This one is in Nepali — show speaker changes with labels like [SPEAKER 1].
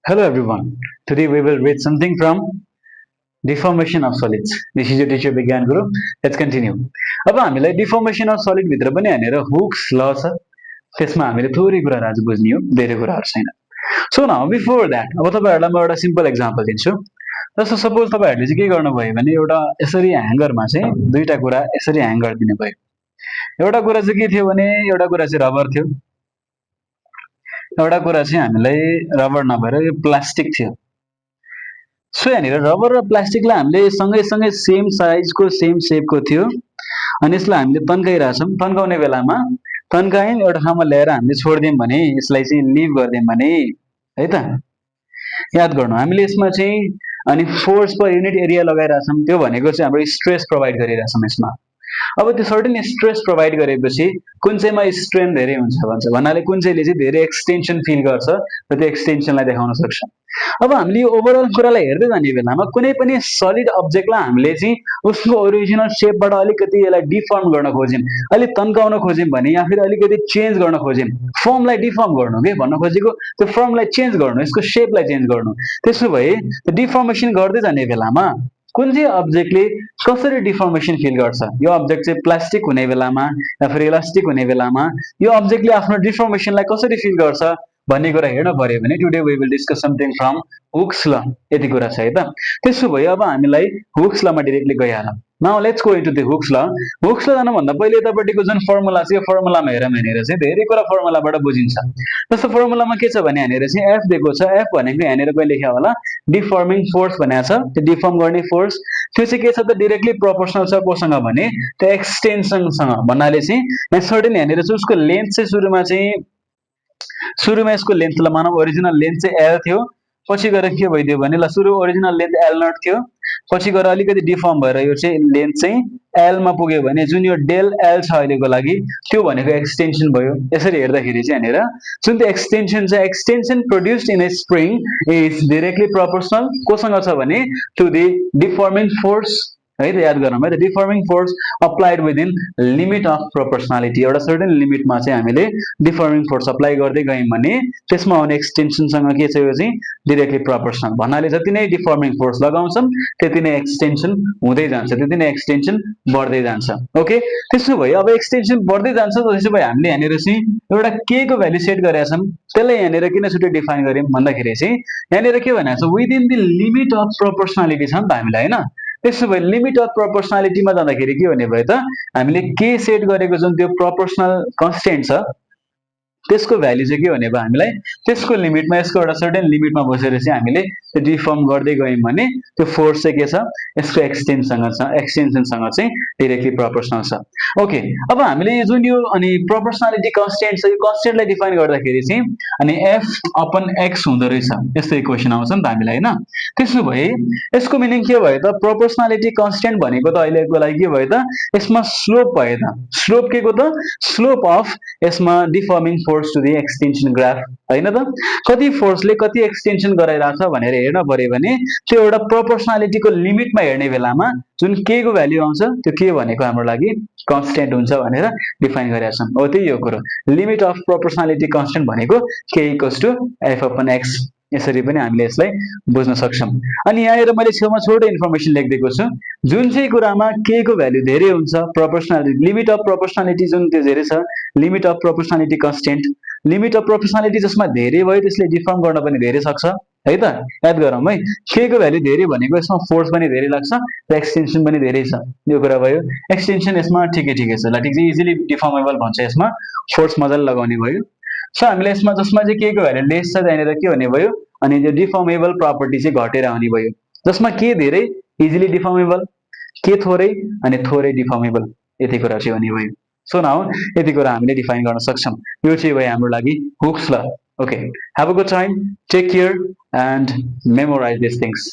[SPEAKER 1] Hello everyone. Today we will read something from Deformation of Solids. This is your teacher Vigyan Guru. Let's continue. अब हामीलाई डिफर्मेसन अफ सलिड भित्र पनि हानेर हुक्स ल छ त्यसमा हामीले थोरै कुराहरू आज बुझ्ने हो धेरै कुराहरू छैन सो नाउ बिफोर दैट अब तपाईहरुलाई म एउटा सिम्पल एक्जाम्पल दिन्छु जस्तो सपोज तपाईहरुले चाहिँ के गर्नुभयो भने एउटा यसरी ह्याङ्गरमा चाहिँ दुईटा कुरा यसरी ह्याङ गरिदिनु भयो एउटा कुरा चाहिँ के थियो भने एउटा कुरा चाहिँ रबर थियो एउटा कुरा चाहिँ हामीलाई रबर नभएर यो प्लास्टिक थियो सो यहाँनिर रबर र प्लास्टिकलाई हामीले सँगै सेम साइजको सेम सेपको थियो अनि यसलाई हामीले तन्काइरहेछौँ तन्काउने बेलामा तन्कायौँ एउटा ठाउँमा ल्याएर हामीले छोडिदियौँ भने यसलाई चाहिँ लिभ गरिदियौँ भने है त याद गर्नु हामीले यसमा चाहिँ अनि फोर्स पर युनिट एरिया लगाइरहेछौँ त्यो भनेको चाहिँ हाम्रो स्ट्रेस प्रोभाइड गरिरहेछौँ यसमा अब त्यो सर्टेन स्ट्रेस प्रोभाइड गरेपछि कुन चाहिँमा स्ट्रेन धेरै हुन्छ भन्छ भन्नाले कुन चाहिँले चाहिँ धेरै एक्सटेन्सन फिल गर्छ र त्यो एक्सटेन्सनलाई देखाउन सक्छ अब हामीले यो ओभरअल कुरालाई हेर्दै जाने बेलामा कुनै पनि सलिड अब्जेक्टलाई हामीले चाहिँ उसको ओरिजिनल सेपबाट अलिकति यसलाई डिफर्म गर्न खोज्यौँ अलिक तन्काउन खोज्यौँ भने या फेरि अलिकति चेन्ज गर्न खोज्यौँ फर्मलाई डिफर्म गर्नु के भन्न खोजेको त्यो फर्मलाई चेन्ज गर्नु यसको सेपलाई चेन्ज गर्नु त्यसो भए त्यो डिफर्मेसन गर्दै जाने बेलामा कुन चाहिँ अब्जेक्टले कसरी डिफर्मेसन फिल गर्छ यो अब्जेक्ट चाहिँ प्लास्टिक हुने बेलामा या फिर इलास्टिक हुने बेलामा यो अब्जेक्टले आफ्नो डिफर्मेसनलाई कसरी फिल गर्छ भन्ने कुरा हेर्न पर्यो भने today we will discuss something from Hooke's law यति कुरा छ है त त्यसो भए अब हामीलाई हुक्स लमा डाइरेक्टली गइहालौँ now let's go into the Hooke's law Hooke's law जानुभन्दा पहिले यतापट्टिको जुन फर्मुला छ यो फर्मुलामा हेरौँ यहाँनिर चाहिँ धेरै कुरा फर्मुलाबाट बुझिन्छ जस्तो फर्मुलामा के छ भने यहाँनिर चाहिँ एफ दिएको छ एफ भनेको यहाँनिर कहिले लेख्या होला डिफर्मिङ फोर्स भनेको छ त्यो डिफर्म गर्ने फोर्स त्यो चाहिँ के छ त डाइरेक्टली प्रोपोर्सनल छ कोसँग भने त्यो एक्सटेन्सनसँग भन्नाले चाहिँ यहाँ सर्टेन यहाँनिर चाहिँ उसको लेन्थ चाहिँ सुरुमा यसको लेन्थ ल मानव ओरिजिनल लेन्थ चाहिँ एल थियो पछि गएर के भइदियो भने ल सुरु ओरिजिनल लेन्थ एल नट थियो पछि गएर अलिकति डिफर्म भएर यो चाहिँ लेन्थ चाहिँ एल मा पुग्यो भने जुन यो डेल एल छ अहिलेको लागि त्यो भनेको एक्सटेन्सन भयो यसरी हेर्दाखेरि चाहिँ यहाँनिर जुन त्यो एक्सटेन्सन छ extension produced in A spring is directly proportional कोसँग छ भने टु द डिफर्मिङ फोर्स है त याद गरौँ है त deforming force applied within limit of proportionality एउटा सर्टेन लिमिटमा चाहिँ हामीले डिफर्मिङ फोर्स अप्लाई गर्दै गयौँ भने त्यसमा आउने एक्सटेन्सनसँग के छ यो चाहिँ डाइरेक्टली प्रोपोर्सनल भन्नाले जति नै डिफर्मिङ फोर्स लगाउँछौँ त्यति नै एक्सटेन्सन हुँदै जान्छ त्यति नै एक्सटेन्सन बढ्दै जान्छ ओके त्यसो भए अब एक्सटेन्सन बढ्दै जान्छ त्यसो भए हामीले यहाँनिर चाहिँ एउटा के को भ्यालु सेट गरेका छौँ त्यसलाई यहाँनिर किन छुट्टै डिफाइन गर्यौँ भन्दाखेरि चाहिँ यहाँनिर के भनेको छ within the limit of proportionality छ नि त हामीलाई होइन त्यसो भए लिमिट अफ प्रोपोर्सनालिटीमा जाँदाखेरि के हुने भयो त हामीले के सेट गरेको जुन त्यो प्रोपोर्सनल कन्स्टेन्ट छ त्यसको भ्यालु चाहिँ के हुने भयो हामीलाई त्यसको लिमिटमा यसको एउटा सर्टेन लिमिटमा बसेर चाहिँ हामीले त्यो डिफर्म गर्दै गयौँ भने त्यो फोर्स चाहिँ के छ यसको एक्सटेन्सनसँग चाहिँ डाइरेक्टली प्रोपोर्सनल छ ओके अब हामीले जुन यो अनि प्रोपोर्सनालिटी कन्स्टेन्ट छ यो कन्स्टेन्टलाई डिफाइन गर्दाखेरि चाहिँ अनि एफ अपन एक्स हुँदो रहेछ यस्तो इक्वेसन आउँछ नि त हामीलाई होइन त्यसो भए यसको मिनिङ के भयो त प्रोपोर्सनालिटी कन्स्टेन्ट भनेको त अहिलेको लागि के भयो त यसमा स्लोप भयो त स्लोप के को त स्लोप अफ यसमा deforming force to the extension graph हैन त कति फोर्सले कति एक्सटेन्सन गराइरहेछ भनेर हेर्न पर्यो भने त्यो एउटा प्रोपोर्सनालिटीको लिमिटमा हेर्ने बेलामा जुन के को भ्यालु आउँछ त्यो के भनेको हाम्रो लागि कन्स्टेन्ट हुन्छ भनेर डिफाइन गरेका छौँ हो त्यही यो कुरो लिमिट अफ प्रोपोर्सनालिटी कन्स्टेन्ट भनेको k equals to F upon x यसरी पनि हामीले यसलाई बुझ्न सक्छौं अनि यहाँनिर मैले छेउमा छोटो इन्फर्मेसन लेखिदिएको छु जुन चाहिँ कुरामा के को भ्यालु धेरै हुन्छ प्रोपोर्सनालिटी लिमिट अफ प्रोपोर्सनालिटी जुन त्यो धेरै छ limit of proportionality constant limit of proportionality जसमा धेरै भयो त्यसले डिफर्म गर्न पनि धेरै सक्छ है त याद गरौँ है के को भ्यालु धेरै भनेको यसमा फोर्स पनि धेरै लाग्छ र एक्सटेन्सन पनि धेरै छ यो कुरा भयो एक्सटेन्सन यसमा ठिकै छ ल ठिक छ इजिली डिफर्मेबल भन्छ यसमा फोर्स मजाले लगाउने भयो सो हामीले यसमा जसमा चाहिँ के को भ्यालु लेस छ त्यहाँनिर के हुने भयो अनि त्यो डिफर्मेबल प्रपर्टी चाहिँ घटेर आउने भयो जसमा के धेरै इजिली डिफर्मेबल के थोरै अनि थोरै डिफर्मेबल यति कुरा चाहिँ हुने भयो सो नाउ यति कुरा हामीले डिफाइन गर्न सक्छौं यो चाहिँ भयो हाम्रो लागि Hooke's law okay have a good time take care and memorize this things